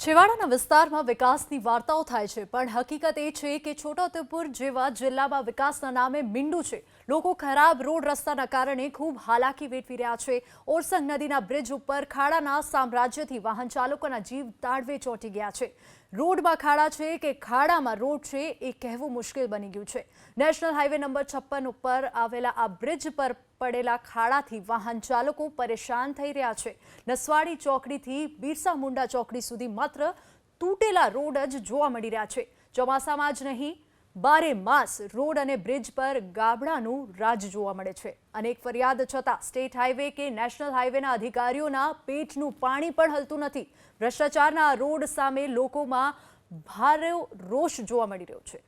છેવાડાના વિસ્તારમાં વિકાસની વાર્તાઓ થાય છે, પણ હકીકત એ છે કે છોટાઉદેપુર જેવા જિલ્લામાં વિકાસના નામે મીંડું છે। લોકો ખરાબ રોડ રસ્તાના કારણે ખૂબ હાલાકી વેઠવી રહ્યા છે। ઓરસંગ નદીના બ્રિજ ઉપર ખાડાના સામ્રાજ્યથી વાહન ચાલકોના જીવ તાળવે ચોંટી ગયા છે। રોડમાં ખાડા છે કે ખાડામાં રોડ છે એ કહેવું મુશ્કેલ બની ગયું છે। નેશનલ હાઈવે નંબર 56 ઉપર આવેલા આ બ્રિજ પર પડેલા ખાડાથી વાહન ચાલકો પરેશાન થઈ રહ્યા છે। નસવાડી ચોકડીથી બિરસા મુંડા ચોકડી સુધી માત્ર તૂટેલા રોડ જ જોવા મળી રહ્યા છે। ચોમાસામાં જ નહીં, બારે માસ રોડ અને બ્રિજ પર ગાબડાનું રાજ જોવા મળે છે। અનેક ફરિયાદ છતાં સ્ટેટ હાઈવે કે નેશનલ હાઈવેના અધિકારીઓના પેટનું પાણી પણ હલતું નથી। ભ્રષ્ટાચારના રોડ સામે લોકોમાં ભારે રોષ જોવા મળી રહ્યો છે।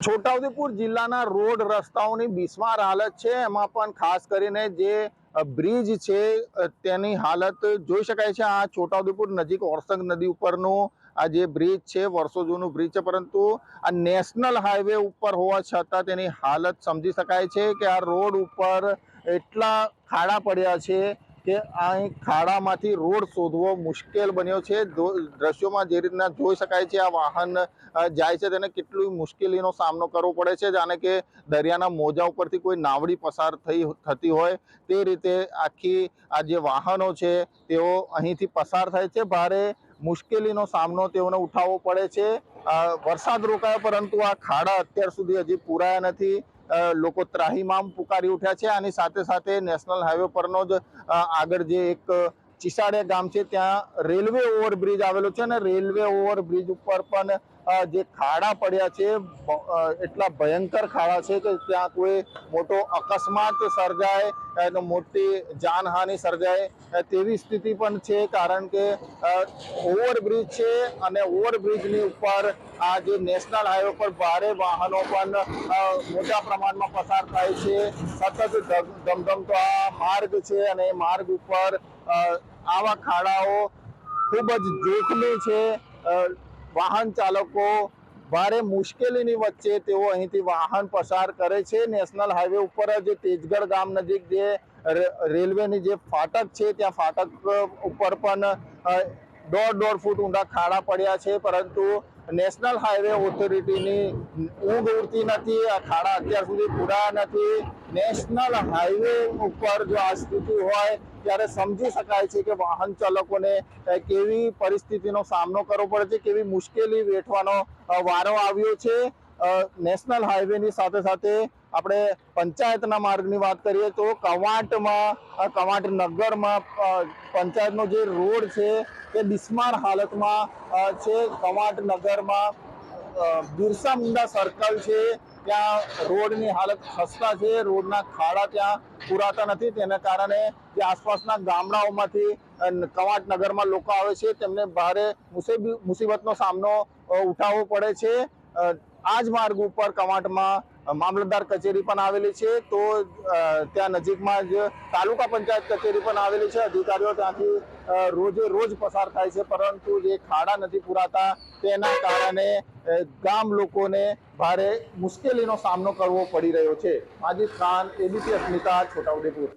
છોટાઉદેપુર જિલ્લાના રોડ રસ્તાઓની બિસ્માર હાલત છે। એમાં પણ ખાસ કરીને જે બ્રિજ છે તેની હાલત જોઈ શકાય છે। આ છોટાઉદેપુર નજીક ઓરસંગ નદી ઉપરનું આ જે બ્રિજ છે વર્ષો જૂનું બ્રિજ છે, પરંતુ આ નેશનલ હાઈવે ઉપર હોવા છતાં તેની હાલત સમજી શકાય છે કે આ રોડ ઉપર એટલા ખાડા પડ્યા છે કે અહીં ખાડામાંથી રોડ શોધવો મુશ્કેલ બન્યો છે। દ્રશ્યોમાં જે રીતના જોઈ શકાય છે આ વાહન જાય છે તેને કેટલી મુશ્કેલીનો સામનો કરવો પડે છે, જાણે કે દરિયાના મોજા ઉપરથી કોઈ નાવડી પસાર થતી હોય તે રીતે આખી આ જે વાહનો છે તેઓ અહીંથી પસાર થાય છે। ભારે મુશ્કેલીનો સામનો તેઓને ઉઠાવવો પડે છે। વરસાદ રોકાયો પરંતુ આ ખાડા અત્યાર સુધી હજી પૂરાયા નથી। લોકો ત્રાહિમામ પુકારી ઉઠ્યા છે। આની સાથે સાથે નેશનલ હાઈવે પરનો જ આગળ જે એક ચિસાડિયા ગામ છે ત્યાં રેલવે ઓવરબ્રિજ આવેલો છે અને રેલવે ઓવરબ્રિજ ઉપર પણ જે ખાડા પડ્યા છે એટલા ભયંકર ખાડા છે કે ત્યાં કોઈ મોટો અકસ્માત સર્જાય, મોટી જાનહાનિ સર્જાય તેવી સ્થિતિ પણ છે, કારણ કે ઓવરબ્રિજ છે અને ઓવરબ્રિજની ઉપર આ જે નેશનલ હાઈવે પર ભારે વાહનો પણ મોટા પ્રમાણમાં પસાર થાય છે। સતત ધમધમતો આ માર્ગ છે અને એ માર્ગ ઉપર આવા ખાડાઓ ખૂબ જ જોખમી છે। વાહન ચાલકો ભારે મુશ્કેલીની વચ્ચે તેઓ અહીંથી વાહન પસાર કરે છે। નેશનલ હાઈવે ઉપર જ તેજગઢ ગામ નજીક જે રેલવેની જે ફાટક છે ત્યાં ફાટક ઉપર પણ 1.5 ફૂટ ઊંડા ખાડા પડ્યા છે, પરંતુ નેશનલ હાઈવે ઓથોરિટીની ઊંઘ ઉડતી નથી। આ ખાડા અત્યાર સુધી પૂરાયા નથી। નેશનલ હાઈવે ઉપર જો આ સ્થિતિ હોય ત્યારે સમજી શકાય છે કે વાહન ચાલકોને કેવી પરિસ્થિતિનો સામનો કરવો પડે છે, કેવી મુશ્કેલી વેઠવાનો વારો આવ્યો છે। નેશનલ હાઈવેની સાથે સાથે આપણે પંચાયતના માર્ગની વાત કરીએ તો કવાંટ નગરમાં પંચાયતનો જે રોડ છે તે બિસ્માર હાલતમાં છે। કવાંટ નગરમાં બિરસા મુંડા સર્કલ છે ત્યાં રોડની હાલત ખસ્તા છે। રોડના ખાડા ત્યાં પુરાતા નથી, તેના કારણે જે આસપાસના ગામડાઓમાંથી કવાંટ નગરમાં લોકો આવે છે તેમને ભારે મુસીબતનો સામનો ઉઠાવવો પડે છે। આ જ માર્ગ ઉપર કવાંટમાં મામલતદાર કચેરી પણ આવેલી છે, તો ત્યાં નજીકમાં જ તાલુકા પંચાયત કચેરી પણ આવેલી છે। અધિકારીઓ ત્યાંથી રોજે રોજ પસાર થાય છે, પરંતુ જે ખાડા નથી પુરાતા તેના કારણે ગામ લોકોને ભારે મુશ્કેલીનો સામનો કરવો પડી રહ્યો છે। માજીદ ખાન, એબીપી અસ્મિતા, છોટાઉદેપુર।